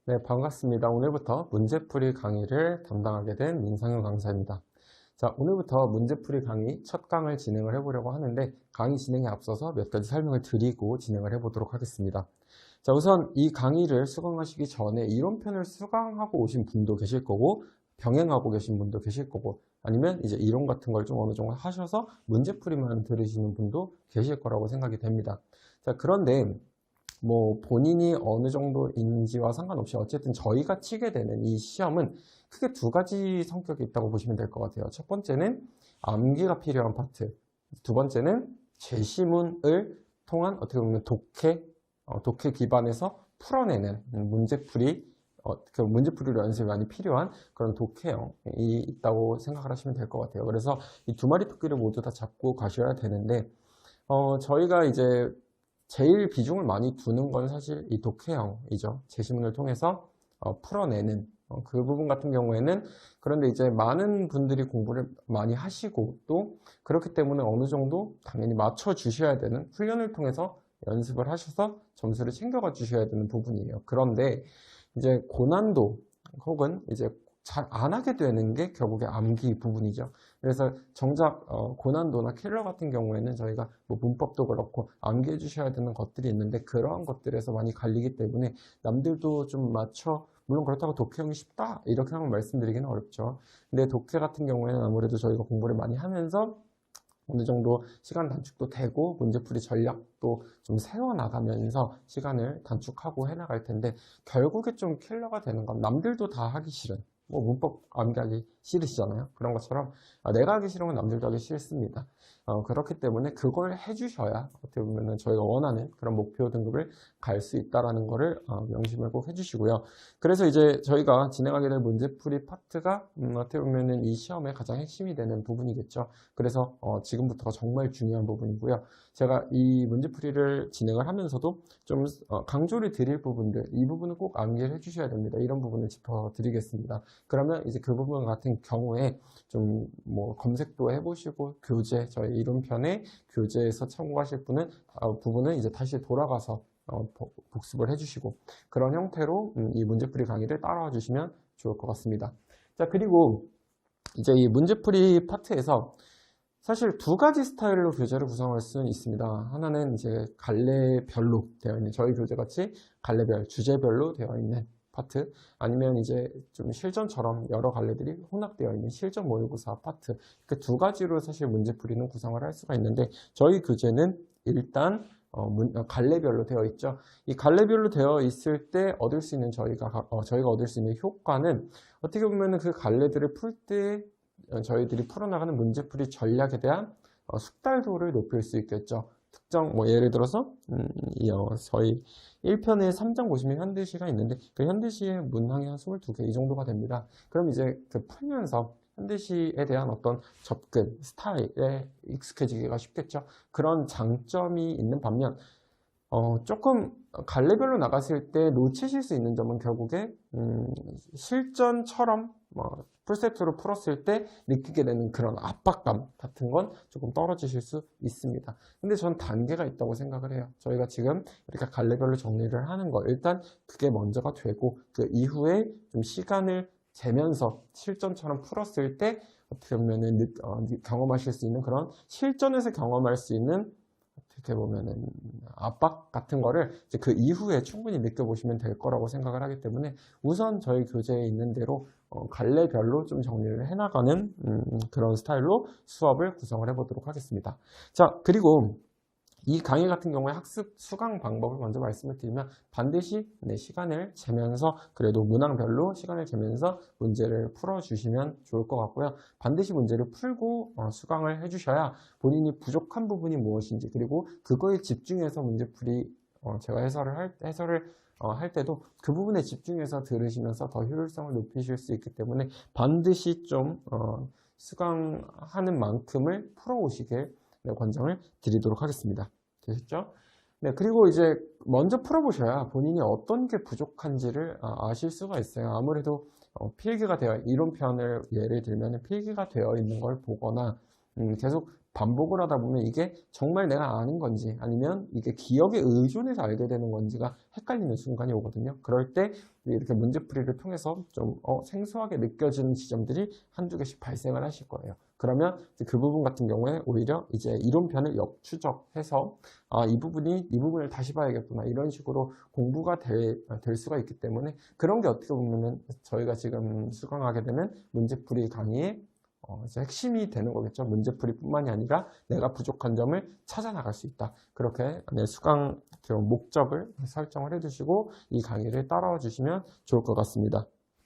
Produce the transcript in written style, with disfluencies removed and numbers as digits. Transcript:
네, 반갑습니다. 오늘부터 문제풀이 강의를 담당하게 된 민상현 강사입니다. 자, 오늘부터 문제풀이 강의 첫 강을 진행을 해보려고 하는데 강의 진행에 앞서서 몇 가지 설명을 드리고 진행을 해보도록 하겠습니다. 자, 우선 이 강의를 수강하시기 전에 이론편을 수강하고 오신 분도 계실 거고 병행하고 계신 분도 계실 거고 아니면 이제 이론 같은 걸 좀 어느 정도 하셔서 문제풀이만 들으시는 분도 계실 거라고 생각이 됩니다. 자, 그런데 본인이 어느 정도인지와 상관없이 어쨌든 저희가 치게 되는 이 시험은 크게 두 가지 성격이 있다고 보시면 될 것 같아요. 첫 번째는 암기가 필요한 파트, 두 번째는 제시문을 통한 어떻게 보면 독해 기반에서 풀어내는 문제풀이로 연습이 많이 필요한 그런 독해형이 있다고 생각을 하시면 될 것 같아요. 그래서 이 두 마리 토끼를 모두 다 잡고 가셔야 되는데, 저희가 이제 제일 비중을 많이 두는 건 사실 이 독해형이죠. 제시문을 통해서 풀어내는 그 부분 같은 경우에는, 그런데 이제 많은 분들이 공부를 많이 하시고 또 그렇기 때문에 어느 정도 당연히 맞춰 주셔야 되는 훈련을 통해서 연습을 하셔서 점수를 챙겨가 주셔야 되는 부분이에요. 그런데 이제 고난도 혹은 이제 잘 안 하게 되는 게 결국에 암기 부분이죠. 그래서 정작 고난도나 킬러 같은 경우에는 저희가 문법도 그렇고 암기해 주셔야 되는 것들이 있는데 그러한 것들에서 많이 갈리기 때문에 남들도 좀 물론 그렇다고 독해형이 쉽다 이렇게만 말씀드리기는 어렵죠. 근데 독해 같은 경우에는 아무래도 저희가 공부를 많이 하면서 어느 정도 시간 단축도 되고 문제풀이 전략도 좀 세워나가면서 시간을 단축하고 해나갈 텐데, 결국에 좀 킬러가 되는 건 남들도 다 하기 싫은, 문법 암기하기 싫으시잖아요. 그런 것처럼 내가 하기 싫은 건 남들도 하기 싫습니다. 그렇기 때문에 그걸 해주셔야 어떻게 보면 저희가 원하는 그런 목표 등급을 갈 수 있다는 거를 명심을 꼭 해주시고요. 그래서 이제 저희가 진행하게 될 문제풀이 파트가 어떻게 보면 이 시험의 가장 핵심이 되는 부분이겠죠. 그래서 지금부터가 정말 중요한 부분이고요. 제가 이 문제풀이를 진행을 하면서도 좀 강조를 드릴 부분들, 이 부분은 꼭 암기를 해주셔야 됩니다. 이런 부분을 짚어드리겠습니다. 그러면 이제 그 부분 같은 경우에 좀 검색도 해보시고 저희 이론편의 교재에서 참고하실 부분은 이제 다시 돌아가서 복습을 해주시고 그런 형태로 이 문제풀이 강의를 따라와 주시면 좋을 것 같습니다. 자, 그리고 이제 이 문제풀이 파트에서 사실 두 가지 스타일로 교재를 구성할 수는 있습니다. 하나는 이제 갈래별로 되어 있는, 저희 교재 같이 갈래별, 주제별로 되어 있는 파트, 아니면 이제 좀 실전처럼 여러 갈래들이 혼합되어 있는 실전 모의고사 파트, 그 두 가지로 사실 문제풀이는 구성을 할 수가 있는데, 저희 교재는 일단 갈래별로 되어 있죠. 이 갈래별로 되어 있을 때 얻을 수 있는 저희가 얻을 수 있는 효과는, 어떻게 보면은 그 갈래들을 풀 때 저희들이 풀어나가는 문제풀이 전략에 대한 숙달도를 높일 수 있겠죠. 예를 들어서 저희 1편에 3장 보시면 현대시가 있는데 그 현대시의 문항이 한 22개 이 정도가 됩니다. 그럼 이제 그 풀면서 현대시에 대한 어떤 접근, 스타일에 익숙해지기가 쉽겠죠. 그런 장점이 있는 반면 조금 갈래별로 나갔을 때 놓치실 수 있는 점은 결국에 실전처럼 풀세트로 풀었을 때 느끼게 되는 그런 압박감 같은 건 조금 떨어지실 수 있습니다. 근데 전 단계가 있다고 생각을 해요. 저희가 지금 이렇게 갈래별로 정리를 하는 거, 일단 그게 먼저가 되고 그 이후에 좀 시간을 재면서 실전처럼 풀었을 때 어떻게 보면은 경험하실 수 있는 그런 실전에서 경험할 수 있는 어떻게 보면은 압박 같은 거를 이제 그 이후에 충분히 느껴보시면 될 거라고 생각을 하기 때문에 우선 저희 교재에 있는 대로 갈래별로 좀 정리를 해나가는 그런 스타일로 수업을 구성을 해보도록 하겠습니다. 자, 그리고 이 강의 같은 경우에 학습 수강 방법을 먼저 말씀을 드리면, 반드시 시간을 재면서, 그래도 문항별로 시간을 재면서 문제를 풀어주시면 좋을 것 같고요. 반드시 문제를 풀고 수강을 해주셔야 본인이 부족한 부분이 무엇인지, 그리고 그거에 집중해서 문제풀이 제가 해설을 할 때도 그 부분에 집중해서 들으시면서 더 효율성을 높이실 수 있기 때문에 반드시 좀 수강하는 만큼을 풀어오시길 권장을 드리도록 하겠습니다. 되셨죠? 네, 그리고 이제 먼저 풀어보셔야 본인이 어떤 게 부족한지를 아실 수가 있어요. 아무래도 필기가 이론편을 예를 들면 필기가 되어 있는 걸 보거나 계속 반복을 하다 보면 이게 정말 내가 아는 건지 아니면 이게 기억에 의존해서 알게 되는 건지가 헷갈리는 순간이 오거든요. 그럴 때 이렇게 문제풀이를 통해서 좀 생소하게 느껴지는 지점들이 한두 개씩 발생을 하실 거예요. 그러면 그 부분 같은 경우에 오히려 이제 이론편을 역추적해서 이 부분을 다시 봐야겠구나 이런 식으로 공부가 될 수가 있기 때문에 그런 게 어떻게 보면은 저희가 지금 수강하게 되는 문제풀이 강의의 이제 핵심이 되는 거겠죠. 문제풀이뿐만이 아니라 내가 부족한 점을 찾아 나갈 수 있다. 그렇게 수강 목적을 설정을 해두시고 이 강의를 따라와 주시면 좋을 것 같습니다.